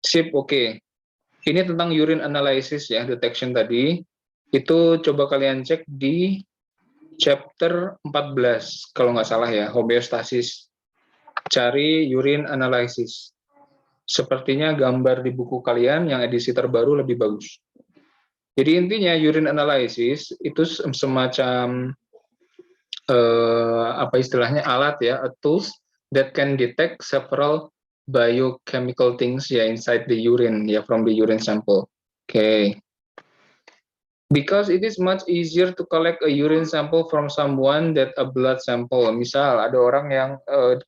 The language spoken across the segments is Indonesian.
Sip, oke. Ini tentang urine analysis ya, detection tadi. Itu coba kalian cek di chapter 14, kalau nggak salah ya, homeostasis. Cari urine analysis. Sepertinya gambar di buku kalian yang edisi terbaru lebih bagus. Jadi intinya urine analysis itu semacam apa istilahnya alat ya, a tools that can detect several biochemical things ya inside the urine ya from the urine sample. Okay. Because it is much easier to collect a urine sample from someone than a blood sample. Misal ada orang yang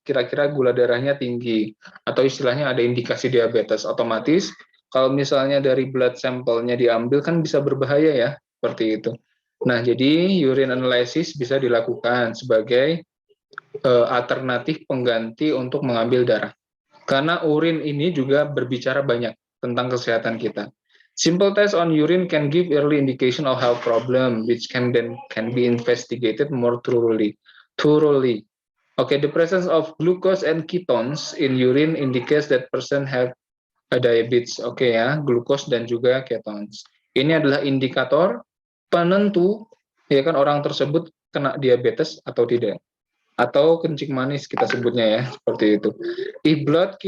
kira-kira gula darahnya tinggi atau istilahnya ada indikasi diabetes, otomatis kalau misalnya dari blood sampelnya diambil kan bisa berbahaya ya, seperti itu. Nah, jadi urine analysis bisa dilakukan sebagai alternatif pengganti untuk mengambil darah. Karena urin ini juga berbicara banyak tentang kesehatan kita. Simple test on urine can give early indication of health problem, which can be investigated more thoroughly. Okay, the presence of glucose and ketones in urine indicates that person have a diabetes. Oke ya, glucose dan juga ketones. Ini adalah indikator penentu ya kan orang tersebut kena diabetes atau tidak. Atau kencing manis kita sebutnya ya, seperti itu. If blood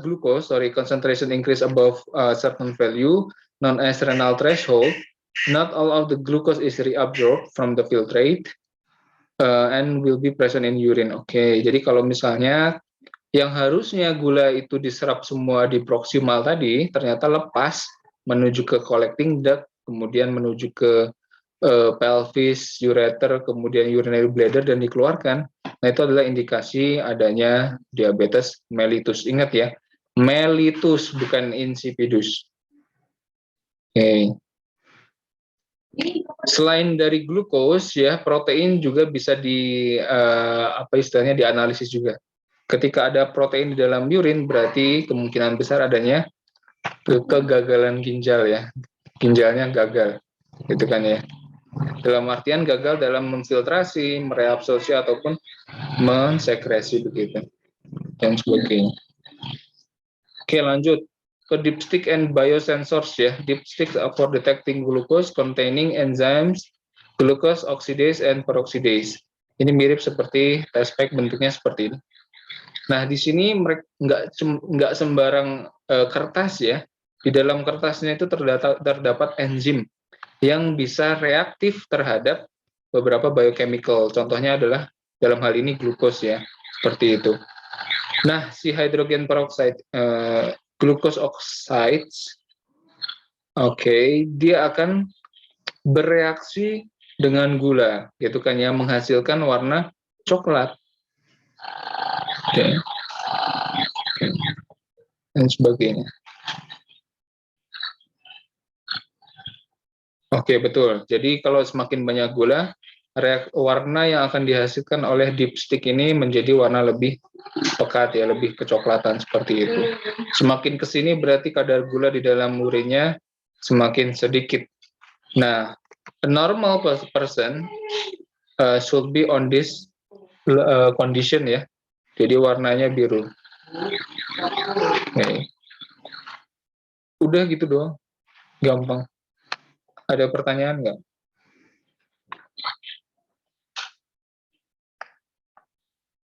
glucose concentration increase above a certain value known as renal threshold, not all of the glucose is reabsorbed from the filtrate and will be present in urine. Oke, jadi kalau misalnya yang harusnya gula itu diserap semua di proksimal tadi ternyata lepas menuju ke collecting duct, kemudian menuju ke pelvis, ureter, kemudian urinary bladder dan dikeluarkan. Nah, itu adalah indikasi adanya diabetes mellitus. Ingat ya, mellitus bukan insipidus. Oke. Selain dari glukos ya, protein juga bisa dianalisis juga. Ketika ada protein di dalam urin berarti kemungkinan besar adanya kegagalan ginjal ya. Ginjalnya gagal. Gitu kan ya. Dalam artian gagal dalam memfiltrasi, mereabsorpsi ataupun mensekresi begitu dan sebagainya. Oke, lanjut ke dipstick and biosensors ya. Dipstick for detecting glucose containing enzymes glucose oxidase and peroxidase. Ini mirip seperti test pack, bentuknya seperti ini. Nah, di sini nggak sembarang kertas ya. Di dalam kertasnya itu terdapat enzim yang bisa reaktif terhadap beberapa biochemical. Contohnya adalah dalam hal ini glukos ya, seperti itu. Nah, si hydrogen peroxide, glucose oxides, dia akan bereaksi dengan gula, gitu kan ya, menghasilkan warna coklat. Dan sebagainya. Oke, betul. Jadi kalau semakin banyak gula, warna yang akan dihasilkan oleh dipstick ini menjadi warna lebih pekat ya, lebih kecoklatan seperti itu. Semakin ke sini berarti kadar gula di dalam urinnya semakin sedikit. Nah, a normal person should be on this condition ya. Jadi warnanya biru. Okay. Udah gitu doang. Gampang. Ada pertanyaan nggak?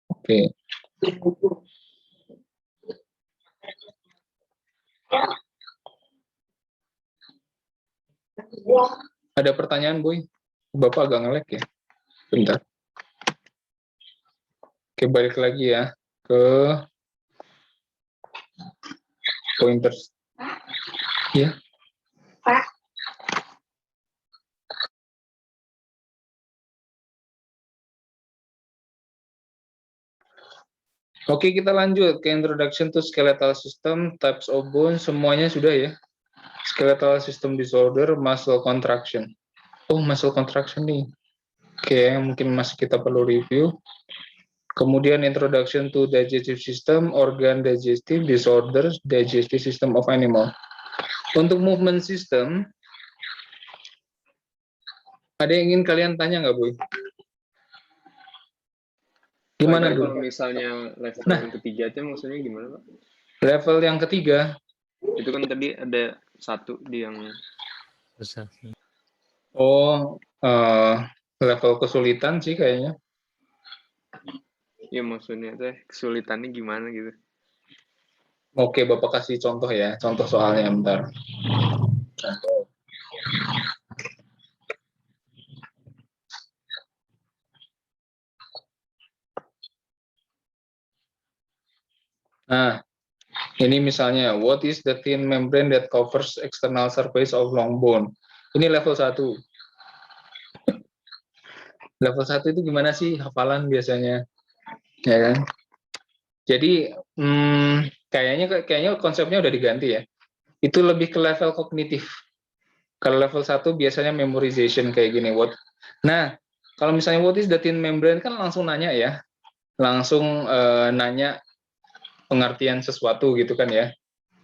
Oke. Ada pertanyaan, Boy? Bapak agak ngelek ya. Bentar. Oke, balik lagi ya ke pointers. Ya. Pak. Oke, kita lanjut ke introduction to skeletal system, types of bone, semuanya sudah ya. Skeletal system disorder, muscle contraction. Oh, muscle contraction nih. Oke, mungkin masih kita perlu review. Kemudian introduction to digestive system, organ digestive disorders, digestive system of animal. Untuk movement system, ada yang ingin kalian tanya nggak, Bu? Gimana Pak, dulu? kalau misalnya level Nah, yang ketiga itu maksudnya gimana, Pak? level yang ketiga, Itu kan tadi ada satu di yang Susah. oh, level kesulitan sih kayaknya. ya maksudnya teh kesulitannya gimana gitu. Oke, Bapak kasih contoh ya, contoh soalnya bentar. Contoh. Nah, ini misalnya, what is the thin membrane that covers external surface of long bone? Ini level 1. Level 1 itu gimana sih hafalan biasanya? Ya kan? Jadi, kayaknya konsepnya udah diganti ya. Itu lebih ke level kognitif. Kalau level 1 biasanya memorization kayak gini. Nah, kalau misalnya what is the thin membrane kan langsung nanya ya. Langsung nanya pengertian sesuatu gitu kan ya.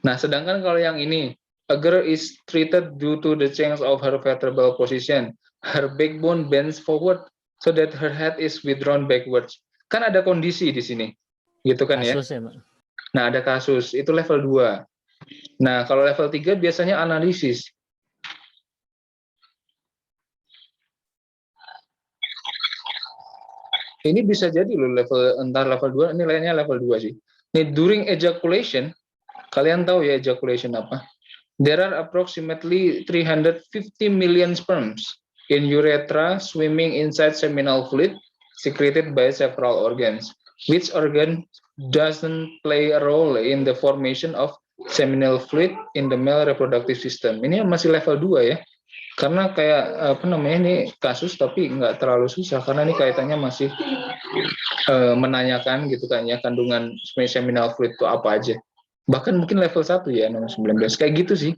Nah, sedangkan kalau yang ini, a girl is treated due to the change of her vertebral position. Her backbone bends forward so that her head is withdrawn backwards. Kan ada kondisi di sini. Gitu kan ya. Kasus ya, Pak. Nah, ada kasus. Itu level 2. Nah, kalau level 3 biasanya analisis. Ini bisa jadi loh entar level 2, nilainya level 2 sih. Nih, during ejaculation, kalian tahu ya ejaculation apa? There are approximately 350 million sperms in urethra swimming inside seminal fluid secreted by several organs. Which organ doesn't play a role in the formation of seminal fluid in the male reproductive system? Ini masih level 2 ya. Karena kayak apa namanya, ini kasus tapi nggak terlalu susah karena ini kaitannya masih menanyakan gitu kan ya, kandungan seminal fluid itu apa aja. Bahkan mungkin level 1 ya, nomor 19. Kayak gitu sih.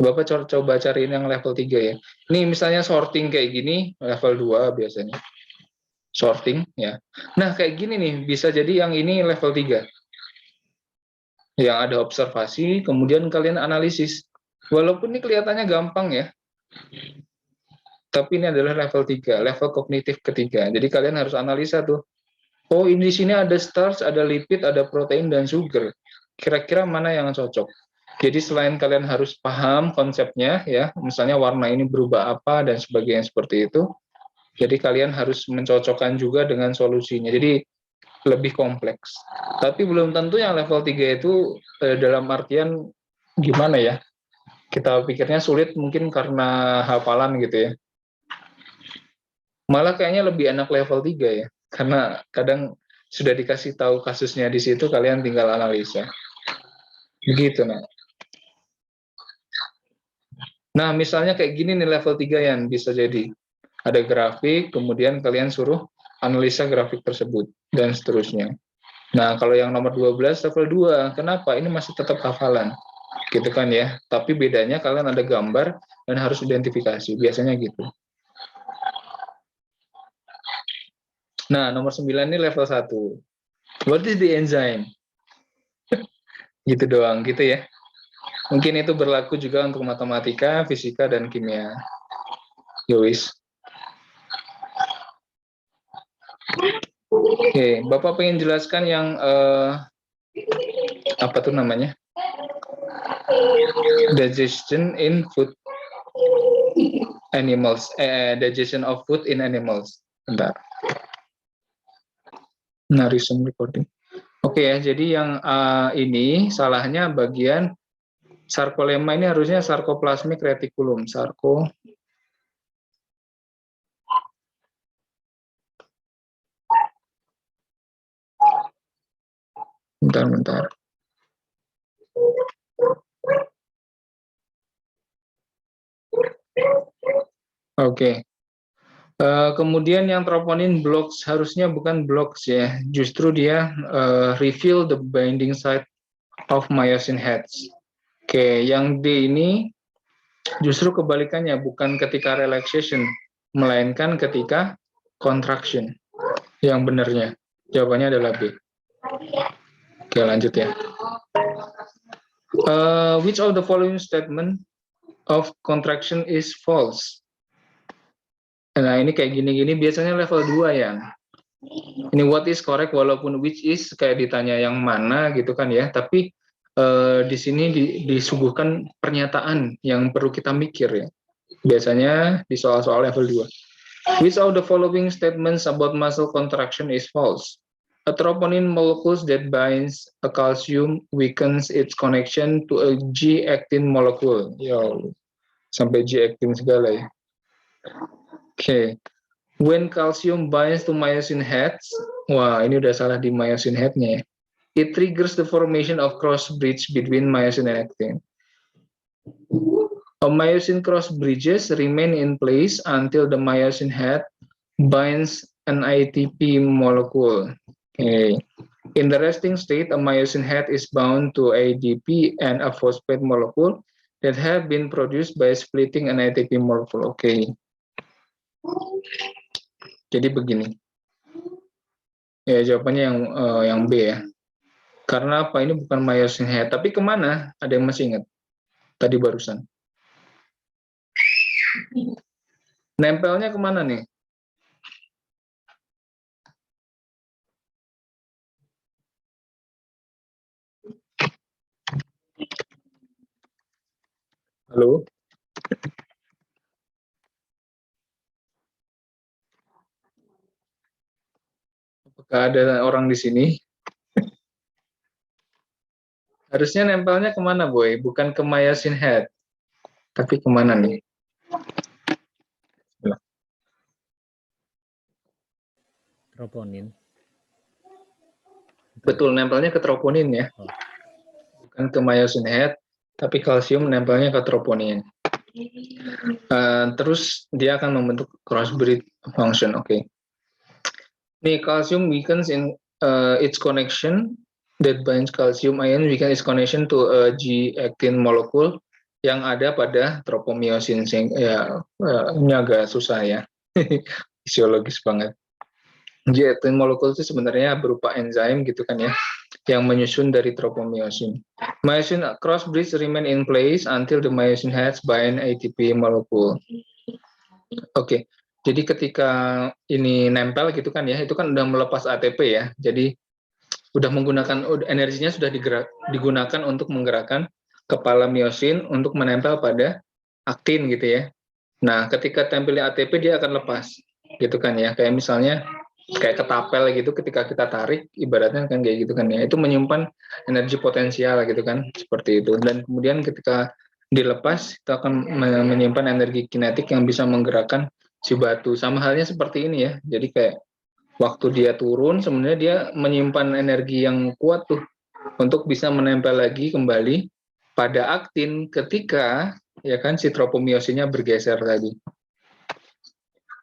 Bapak coba cariin yang level 3 ya. Ini misalnya sorting kayak gini, level 2 biasanya. Sorting ya. Nah, kayak gini nih, bisa jadi yang ini level 3. Yang ada observasi, kemudian kalian analisis. Walaupun ini kelihatannya gampang ya, tapi ini adalah level 3, level kognitif ketiga. Jadi kalian harus analisa tuh. Oh, ini di sini ada starch, ada lipid, ada protein dan sugar. Kira-kira mana yang cocok? Jadi selain kalian harus paham konsepnya ya, misalnya warna ini berubah apa dan sebagainya seperti itu. Jadi kalian harus mencocokkan juga dengan solusinya. Jadi lebih kompleks. Tapi belum tentu yang level 3 itu dalam artian gimana ya? Kita pikirnya sulit mungkin karena hafalan gitu ya. Malah kayaknya lebih enak level 3 ya. Karena kadang sudah dikasih tahu kasusnya di situ, kalian tinggal analisa. Begitu, nah. Nah, misalnya kayak gini nih level 3 yang bisa jadi. Ada grafik, kemudian kalian suruh analisa grafik tersebut, dan seterusnya. Nah, kalau yang nomor 12, level 2. Kenapa? Ini masih tetap hafalan. Gitu kan ya. Tapi bedanya kalian ada gambar dan harus identifikasi. Biasanya gitu. Nah, nomor 9 ini level 1. What is the enzyme? Gitu doang, gitu ya. Mungkin itu berlaku juga untuk matematika, fisika, dan kimia. Yowis. Oke, Bapak pengen jelaskan yang apa tuh namanya? Digestion in food animals. Digestion of food in animals. Bentar. Nah, recent recording. Oke ya, jadi yang ini salahnya bagian sarkolema, ini harusnya sarkoplasmic reticulum. Bentar. Oke. Kemudian yang troponin blocks harusnya bukan blocks ya, justru dia reveal the binding site of myosin heads. Oke, yang D ini justru kebalikannya, bukan ketika relaxation, melainkan ketika contraction. Yang benarnya, jawabannya adalah B. Oke, lanjut ya. Which of the following statement of contraction is false? Nah, ini kayak gini-gini biasanya level 2 ya. Ini what is correct, walaupun which is kayak ditanya yang mana gitu kan ya, tapi di sini disuguhkan pernyataan yang perlu kita mikir ya. Biasanya di soal-soal level 2. Which of the following statements about muscle contraction is false? A troponin molecule that binds a calcium weakens its connection to a G-actin molecule. Yo, sampai G-actin segala ya. Oke. When calcium binds to myosin heads, wah ini udah salah di myosin head-nya ya. It triggers the formation of cross bridge between myosin and actin. A myosin cross bridges remain in place until the myosin head binds an ATP molecule. Okay. In the resting state, a myosin head is bound to ADP and a phosphate molecule that have been produced by splitting an ATP molecule. Oke. Okay. Jadi begini. Ya jawabannya yang B ya. Karena apa? Ini bukan myosin head, tapi kemana? Ada yang masih ingat? Tadi barusan. Nempelnya kemana nih? Halo? Apakah ada orang di sini? Harusnya nempelnya kemana, Boy? Bukan ke myosin head. Tapi kemana nih? Troponin. Betul, nempelnya ke troponin ya. Bukan ke myosin head, tapi kalsium nempelnya ke troponin. Terus dia akan membentuk crossbreed function. Oke. Nih, calcium weakens in its connection that binds calcium ion weakens its connection to a G-actin molecule yang ada pada tropomyosin. Ya, ini agak susah ya. Fisiologis banget. G-actin molecule itu sebenarnya berupa enzim gitu kan ya, yang menyusun dari tropomyosin. Myosin cross bridge remain in place until the myosin heads bind ATP molecule. Oke, jadi ketika ini nempel gitu kan ya, itu kan udah melepas ATP ya, jadi udah menggunakan energinya sudah digunakan untuk menggerakkan kepala myosin untuk menempel pada aktin gitu ya. Nah, ketika tempel ATP dia akan lepas gitu kan ya, kayak misalnya kayak ketapel gitu, ketika kita tarik ibaratnya kan kayak gitu kan ya, itu menyimpan energi potensial gitu kan, seperti itu. Dan kemudian ketika dilepas itu akan menyimpan energi kinetik yang bisa menggerakkan si batu. Sama halnya seperti ini ya, jadi kayak waktu dia turun sebenarnya dia menyimpan energi yang kuat tuh untuk bisa menempel lagi kembali pada aktin ketika ya kan si tropomyosinnya bergeser tadi.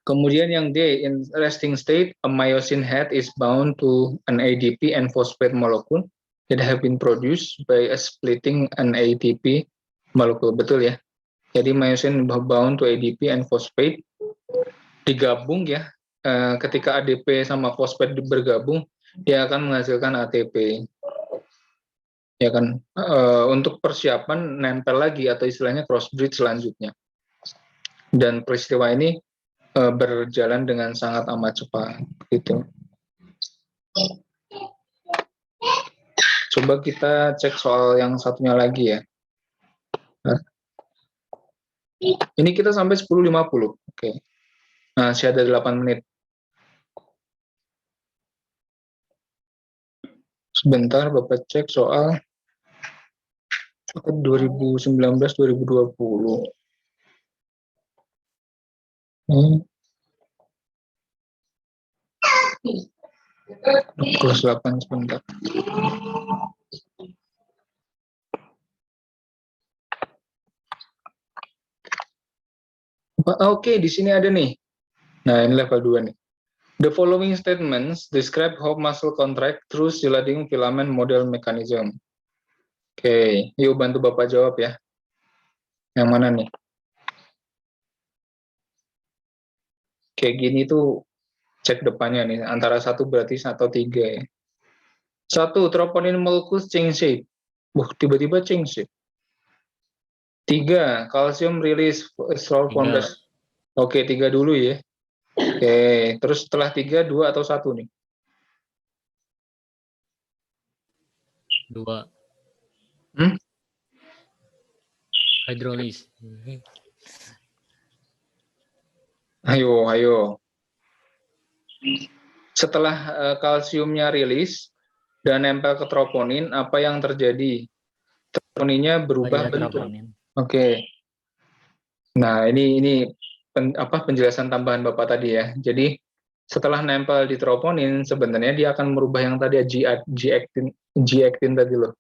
Kemudian yang D, in resting state, a myosin head is bound to an ADP and phosphate molecule that have been produced by a splitting an ATP molecule. Betul ya? Jadi myosin bound to ADP and phosphate digabung ya. Ketika ADP sama fosfat bergabung, dia akan menghasilkan ATP. Ya kan? Untuk persiapan nempel lagi atau istilahnya cross bridge selanjutnya. Dan peristiwa ini berjalan dengan sangat amat cepat gitu. Coba kita cek soal yang satunya lagi ya. Ini kita sampai 10.50. Oke. Nah, masih ada 8 menit. Sebentar Bapak cek soal 2019-2020. Plus 8 sebentar. Oke, di sini ada nih. Nah, ini level 2 nih. The following statements describe how muscle contract through sliding filament model mechanism. Oke, yuk bantu Bapak jawab ya. Yang mana nih? Kayak gini tuh cek depannya nih, antara 1 berarti 1 atau 3 ya. 1, troponin molecule change shape. Tiba-tiba change shape. 3, calcium release from the... Oke, 3 dulu ya. Oke, terus setelah 3, 2 atau 1 nih? 2. Hmm? Hidrolis. Ayo. Setelah kalsiumnya rilis dan nempel ke troponin, apa yang terjadi? Troponinnya berubah Banyak bentuk. troponin. Oke. Nah, ini penjelasan tambahan Bapak tadi ya. Jadi setelah nempel di troponin, sebenarnya dia akan merubah yang tadi ya, G-actin tadi loh,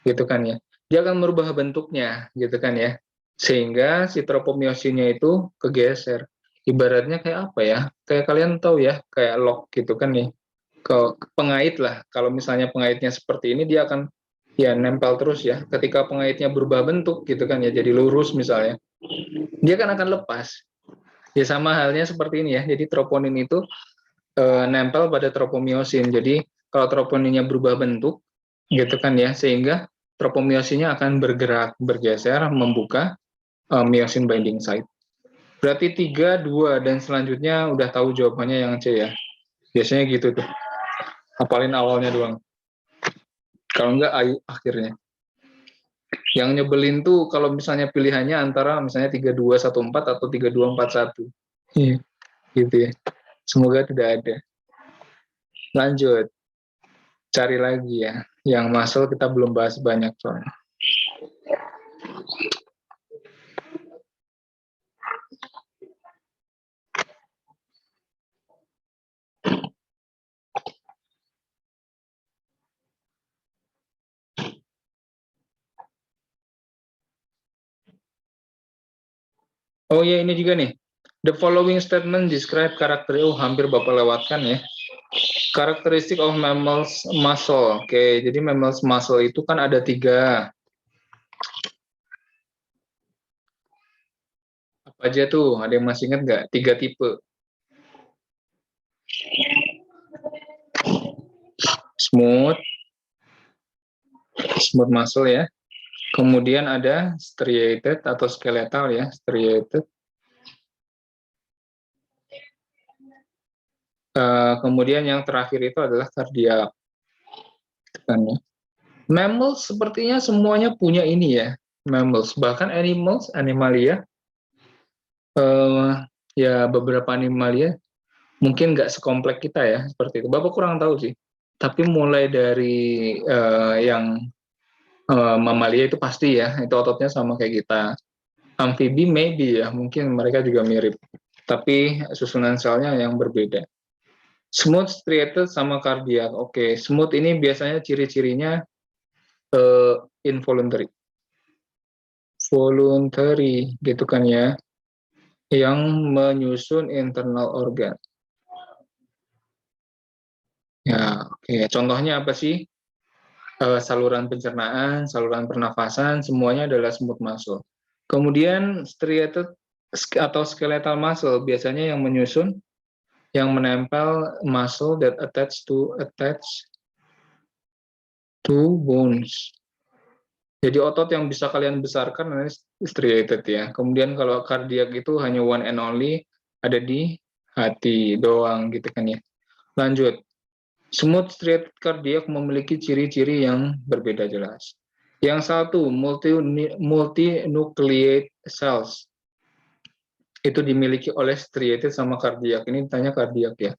gitu kan ya. Dia akan merubah bentuknya, gitu kan ya. Sehingga si tropomyosinnya itu kegeser. Ibaratnya kayak apa ya? Kayak kalian tahu ya, kayak lock gitu kan ya. Ke pengait lah. Kalau misalnya pengaitnya seperti ini, dia akan ya nempel terus ya. Ketika pengaitnya berubah bentuk gitu kan ya, jadi lurus misalnya, dia kan akan lepas. Ya sama halnya seperti ini ya. Jadi troponin itu nempel pada tropomyosin. Jadi kalau troponinnya berubah bentuk gitu kan ya, sehingga tropomyosinnya akan bergerak, bergeser, membuka myosin binding site. Berarti 3, 2, dan selanjutnya udah tahu jawabannya yang C ya. Biasanya gitu tuh. Hafalin awalnya doang. Kalau enggak, ayo akhirnya. Yang nyebelin tuh kalau misalnya pilihannya antara misalnya 3, 2, 1, 4 atau 3, 2, 4, 1. Iya, gitu ya. Semoga tidak ada. Lanjut. Cari lagi ya. Yang muscle kita belum bahas banyak soalnya. Oh ya, ini juga nih. The following statement describe karakter. Oh, hampir Bapak lewatkan ya. Karakteristik of mammals muscle. Oke, jadi mammals muscle itu kan ada 3. Apa aja tuh? Ada yang masih ingat nggak? 3 tipe. Smooth muscle ya. Kemudian ada striated atau skeletal ya, striated. Kemudian yang terakhir itu adalah kardiak. Kan ya. Mammals sepertinya semuanya punya ini ya, mammals. Bahkan animalia, ya beberapa animalia mungkin nggak sekompleks kita ya, seperti itu. Bapak kurang tahu sih. Tapi mulai dari yang mamalia itu pasti ya, itu ototnya sama kayak kita. Amfibi maybe ya, mungkin mereka juga mirip. Tapi susunan selnya yang berbeda. Smooth, striated, sama kardiak. Oke, smooth ini biasanya ciri-cirinya involuntary. Voluntary, gitu kan ya. Yang menyusun internal organ. Ya, oke. Contohnya apa sih? Saluran pencernaan, saluran pernafasan, semuanya adalah smooth muscle. Kemudian striated atau skeletal muscle biasanya yang menyusun, yang menempel muscle that attach to bones. Jadi otot yang bisa kalian besarkan namanya striated ya. Kemudian kalau kardiak itu hanya one and only, ada di hati doang gitu kan ya. Lanjut. Smooth striated cardiac memiliki ciri-ciri yang berbeda jelas. Yang satu, multinucleate cells. Itu dimiliki oleh striated sama kardiak. Ini ditanya kardiak ya.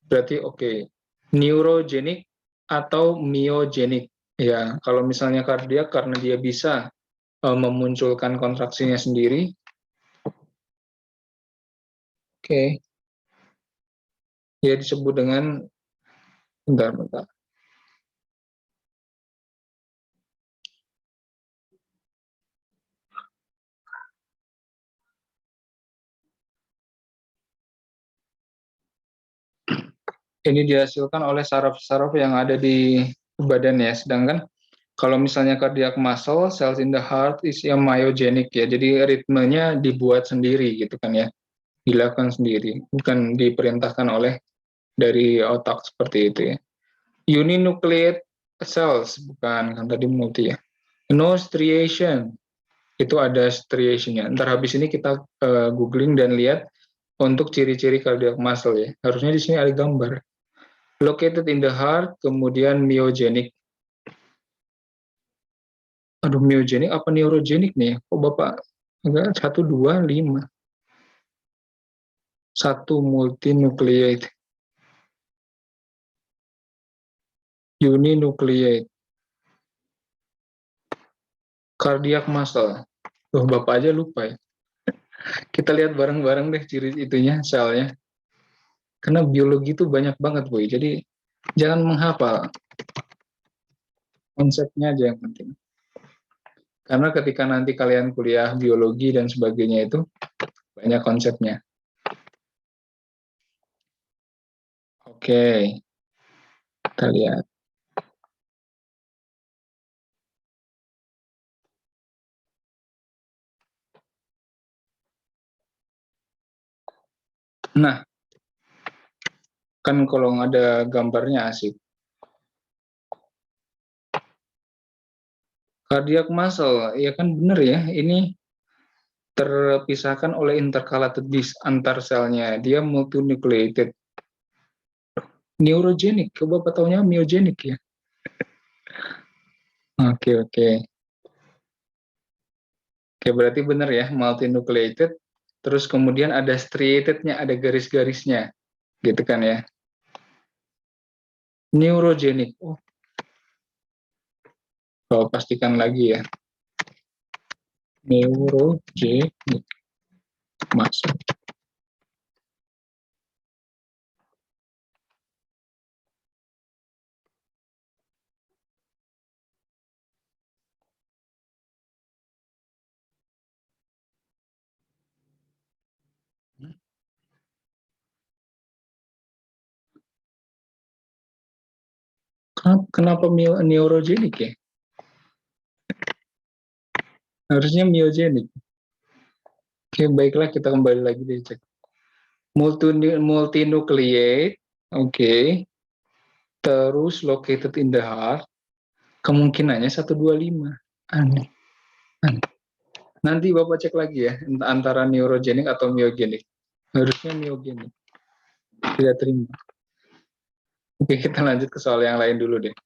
Berarti oke. Neurogenic atau myogenic. Ya, kalau misalnya kardiak karena dia bisa memunculkan kontraksinya sendiri. Oke. Dia disebut dengan bentar. Ini dihasilkan oleh saraf-saraf yang ada di badan ya. Sedangkan kalau misalnya cardiac muscle, cells in the heart is yang myogenic ya. Jadi ritmenya dibuat sendiri gitu kan ya. Dilakukan sendiri, bukan diperintahkan oleh dari otak seperti itu ya. Uninucleate cells, bukan kan tadi multi ya. No striation, itu ada striationnya. Ntar habis ini kita googling dan lihat untuk ciri-ciri cardiac muscle ya. Harusnya di sini ada gambar. Located in the heart, kemudian myogenic. Aduh, myogenic apa neurogenic nih? Kok Bapak enggak 1, 2, 5. 1 multinucleate. Uninucleate. Cardiac muscle. Tuh, Bapak aja lupa ya. Kita lihat bareng-bareng deh ciri itunya, selnya. Karena biologi itu banyak banget, Boy. Jadi, jangan menghafal. Konsepnya aja yang penting. Karena ketika nanti kalian kuliah biologi dan sebagainya itu, banyak konsepnya. Oke. Kita lihat. Nah, kan kalau ada gambarnya asik. Cardiac muscle, ya kan bener ya, ini terpisahkan oleh intercalated disc antar selnya. Dia multinucleated. Neurogenic, coba Bapak taunya myogenic ya. Oke. Oke, berarti bener ya, multinucleated. Terus kemudian ada striatednya, ada garis-garisnya. Gitu kan ya. Neurogenic. Oh, pastikan lagi ya. Neurogenic. Masuk. Kenapa neurogenic ya? Harusnya myogenic. Oke, baiklah kita kembali lagi deh cek. Multinucleate, oke. Terus located in the heart, kemungkinannya 125. Aneh. Nanti Bapak cek lagi ya, antara neurogenic atau myogenic. Harusnya myogenic. Tidak terima. Oke, kita lanjut ke soal yang lain dulu deh.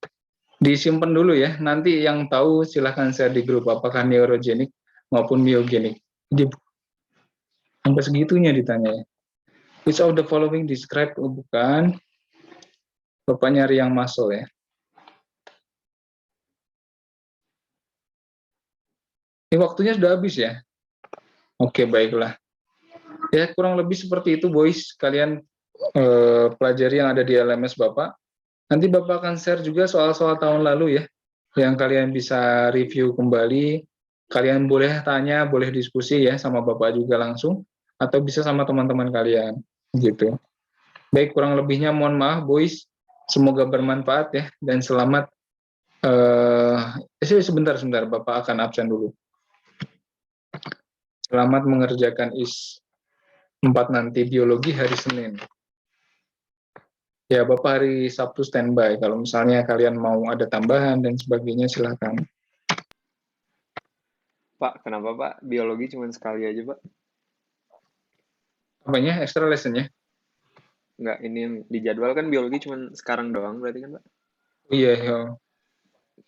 Disimpan dulu ya, nanti yang tahu silahkan share di grup apakah neurogenic maupun myogenic. Sampai segitunya ditanya ya. Which of the following describe, bukan. Bapak nyari yang muscle ya. Ini waktunya sudah habis ya. Oke, baiklah. Ya, kurang lebih seperti itu, boys. Kalian pelajari yang ada di LMS Bapak. Nanti Bapak akan share juga soal-soal tahun lalu ya, yang kalian bisa review kembali. Kalian boleh tanya, boleh diskusi ya sama Bapak juga langsung, atau bisa sama teman-teman kalian, gitu. Baik, kurang lebihnya mohon maaf, boys. Semoga bermanfaat ya, dan selamat. Sebentar, Bapak akan absen dulu. Selamat mengerjakan IS 4 nanti, biologi hari Senin. Ya, Bapak hari Sabtu standby. Kalau misalnya kalian mau ada tambahan dan sebagainya, silakan. Pak, kenapa Pak? Biologi cuma sekali aja, Pak? Apanya? Extra lesson-nya? Enggak, ini yang di jadwal kan biologi cuma sekarang doang berarti kan, Pak? Iya, ya.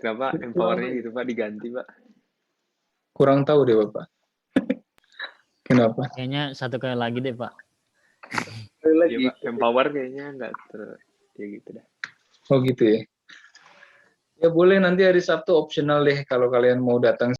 Kenapa empower-nya gitu, Pak, diganti, Pak? Kurang tahu deh, Bapak. Kenapa? Kayaknya satu kali lagi deh, Pak. Iya, Pak. Empower kayaknya enggak ya gitu dah. Oh gitu ya. Ya boleh, nanti hari Sabtu optional deh kalau kalian mau datang